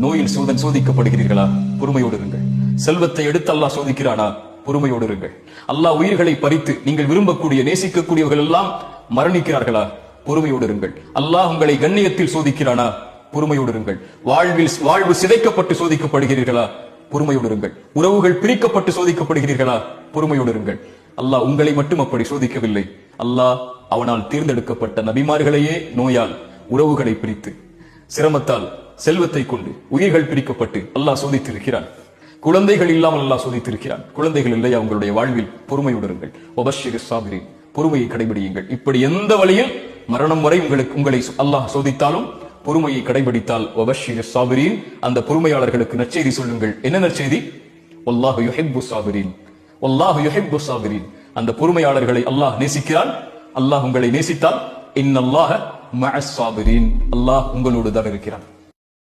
நோயில் சோதிக்கப்படுகிறீர்களா? பொறுமையோடு இருங்கள். செல்வத்தை எடுத்து அல்லாஹ் சோதிக்கிறானா? பொறுமையோடு இருங்கள். அல்லாஹ் உயிர்களை பறித்து நீங்கள் விரும்பக்கூடிய நேசிக்கக்கூடியவர்கள் எல்லாம் மரணிக்கிறார்களா? பொறுமையோடு இருங்கள். அல்லாஹ் உங்களை கண்ணியத்தில் சோதிக்கிறானா? பொறுமையோடு இருங்கள். வாழ்வு சிதைக்கப்பட்டு சோதிக்கப்படுகிறீர்களா? பொறுமையோடு இருங்கள். உறவுகள் பிரிக்கப்பட்டு சோதிக்கப்படுகிறீர்களா? பொறுமையோடு இருங்கள். அல்லாஹ் உங்களை மட்டும் அப்படி சோதிக்கவில்லை. அல்லாஹ் அவனால் தேர்ந்தெடுக்கப்பட்ட நபிமார்களையே நோயால், உறவுகளை பிரித்து, சிரமத்தால், செல்வத்தை கொண்டு உயிர்கள் பிரிக்கப்பட்டு அல்லாஹ் சோதித்திருக்கிறான். குழந்தைகள் இல்லாமல் அல்லாஹ் சோதித்திருக்கிறான். குழந்தைகள் இல்லையா உங்களுடைய வாழ்வில்? பொறுமையோடு இருங்கள். வபஷ்ஷிரிஸ் சாபிரீன், பொறுமையை கடைபிடியுங்கள். இப்படி எந்த வழியில் மரணம் வரை உங்களை அல்லாஹ் சோதித்தாலும் பொறுமையை கடைபிடித்தால் வபஷ்ஷிரிஸ் சாபிரீன், அந்த பொறுமையாளர்களுக்கு நற்செய்தி சொல்லுங்கள். என்ன நற்செய்தி? வல்லாஹு யுஹிப்புஸ் சாபிரீன், வல்லாஹு யுஹிப்புஸ் சாபிரீன். அந்த பொறுமையாளர்களை அல்லாஹ் நேசிக்கிறான். அல்லாஹ் உங்களை நேசித்தால் இன்னல்லாஹ மஅஸ் சாபிரீன், அல்லாஹ் உங்களோடு தான் இருக்கிறான்.